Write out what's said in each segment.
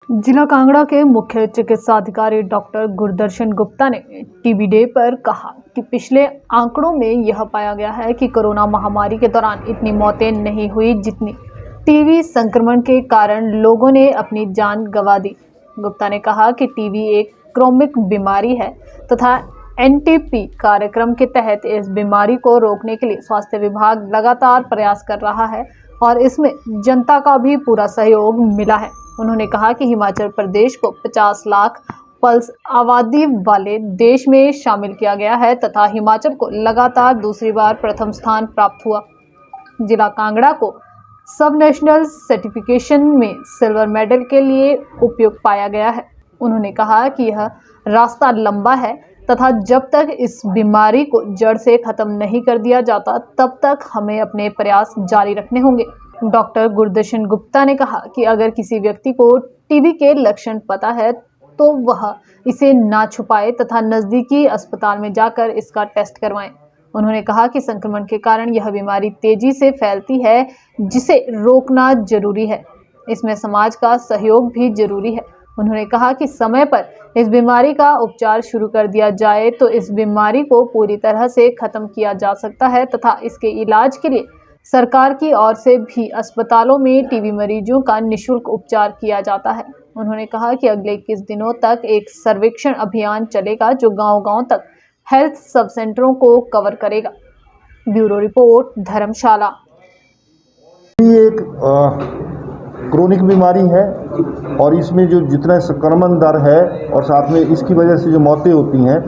जिला कांगड़ा के मुख्य चिकित्सा अधिकारी डॉक्टर गुरदर्शन गुप्ता ने टीबी डे पर कहा कि पिछले आंकड़ों में यह पाया गया है कि कोरोना महामारी के दौरान इतनी मौतें नहीं हुई जितनी टीबी संक्रमण के कारण लोगों ने अपनी जान गंवा दी। गुप्ता ने कहा कि टीबी एक क्रॉनिक बीमारी है तथा एनटीपी कार्यक्रम के तहत इस बीमारी को रोकने के लिए स्वास्थ्य विभाग लगातार प्रयास कर रहा है और इसमें जनता का भी पूरा सहयोग मिला है। उन्होंने कहा कि हिमाचल प्रदेश को 50 लाख पल्स आबादी वाले देश में शामिल किया गया है तथा हिमाचल को लगातार दूसरी बार प्रथम स्थान प्राप्त हुआ। जिला कांगड़ा को सब नेशनल सर्टिफिकेशन में सिल्वर मेडल के लिए उपयुक्त पाया गया है। उन्होंने कहा कि यह रास्ता लंबा है तथा जब तक इस बीमारी को जड़ से खत्म नहीं कर दिया जाता तब तक हमें अपने प्रयास जारी रखने होंगे। डॉक्टर गुरदर्शन गुप्ता ने कहा कि अगर किसी व्यक्ति को टीबी के लक्षण पता है तो वह इसे ना छुपाए तथा नजदीकी अस्पताल में जाकर इसका टेस्ट करवाएं। उन्होंने कहा कि संक्रमण के कारण यह बीमारी तेजी से फैलती है जिसे रोकना जरूरी है। इसमें समाज का सहयोग भी जरूरी है। उन्होंने कहा कि समय पर इस बीमारी का उपचार शुरू कर दिया जाए तो इस बीमारी को पूरी तरह से खत्म किया जा सकता है तथा इसके इलाज के लिए सरकार की ओर से भी अस्पतालों में टीबी मरीजों का निःशुल्क उपचार किया जाता है। उन्होंने कहा कि अगले 21 दिनों तक एक सर्वेक्षण अभियान चलेगा जो गांव-गांव तक हेल्थ सब सेंटरों को कवर करेगा। ब्यूरो रिपोर्ट धर्मशाला। ये एक क्रोनिक बीमारी है और इसमें जो जितना संक्रमण दर है और साथ में इसकी वजह से जो मौतें होती हैं,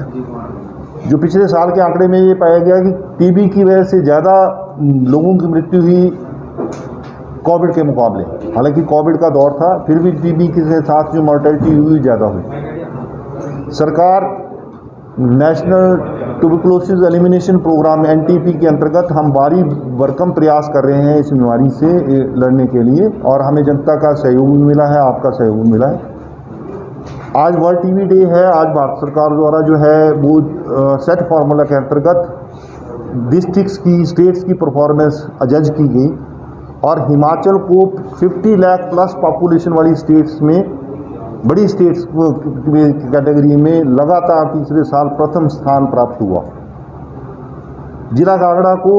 जो पिछले साल के आंकड़े में ये पाया गया कि टीबी की वजह से ज़्यादा लोगों की मृत्यु हुई कोविड के मुकाबले। हालांकि कोविड का दौर था, फिर भी टीबी के साथ जो मॉर्टेलिटी हुई ज़्यादा हुई। सरकार national tuberculosis elimination programme NTP के अंतर्गत हम भारी भरकम प्रयास कर रहे हैं इस बीमारी से लड़ने के लिए और हमें जनता का सहयोग भी मिला है, आपका सहयोग मिला है। आज वर्ल्ड टीबी डे है। आज भारत सरकार द्वारा जो है वो सेट फार्मूला के अंतर्गत डिस्ट्रिक्ट्स की, स्टेट्स की परफॉर्मेंस जज की गई और हिमाचल को 50 लाख प्लस पॉपुलेशन वाली स्टेट्स में, बड़ी स्टेट्स कैटेगरी में लगातार तीसरे साल प्रथम स्थान प्राप्त हुआ। जिला कांगड़ा को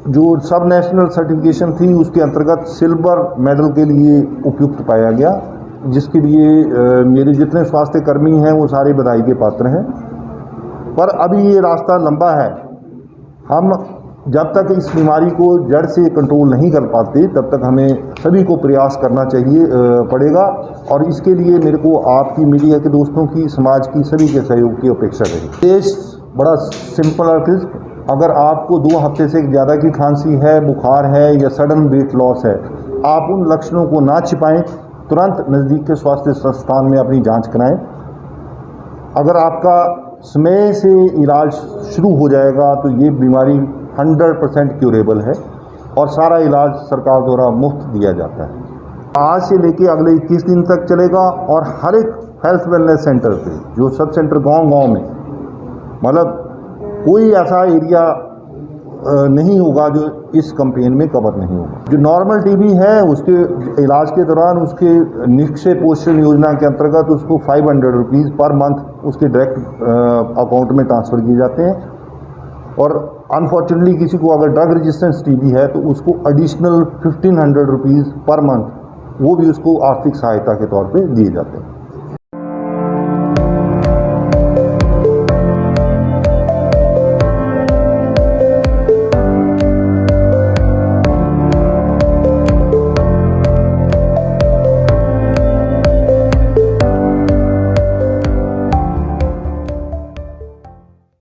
जो सब नेशनल सर्टिफिकेशन थी उसके अंतर्गत सिल्वर मेडल के लिए उपयुक्त पाया गया, जिसके लिए मेरे जितने स्वास्थ्य कर्मी हैं वो सारे बधाई के पात्र हैं। पर अभी ये रास्ता लंबा है। हम जब तक इस बीमारी को जड़ से कंट्रोल नहीं कर पाते तब तक हमें सभी को प्रयास करना चाहिए पड़ेगा और इसके लिए मेरे को आपकी मीडिया के दोस्तों की, समाज की सभी के सहयोग की अपेक्षा है। देश बड़ा सिंपल और क्रिस्प। अगर आपको 2 हफ्ते से ज़्यादा की खांसी है, बुखार है या सडन वेट लॉस है, आप उन लक्षणों को ना छिपाएं, तुरंत नज़दीक के स्वास्थ्य संस्थान में अपनी जांच कराएं। अगर आपका समय से इलाज शुरू हो जाएगा तो ये बीमारी 100% क्यूरेबल है और सारा इलाज सरकार द्वारा मुफ्त दिया जाता है। आज से लेके अगले 21 दिन तक चलेगा और हर एक हेल्थ वेलनेस सेंटर पे, जो सब सेंटर गांव-गांव में, मतलब कोई ऐसा एरिया नहीं होगा जो इस कैंपेन में कवर नहीं होगा। जो नॉर्मल टीबी है उसके इलाज के दौरान उसके निक्षय पोषण योजना के अंतर्गत उसको 500 रुपीज़ पर मंथ उसके डायरेक्ट अकाउंट में ट्रांसफ़र किए जाते हैं और अनफॉर्चुनेटली किसी को अगर ड्रग रेजिस्टेंस टीबी है तो उसको एडिशनल 1500 रुपीज़ पर मंथ वो भी उसको आर्थिक सहायता के तौर पे दिए जाते हैं।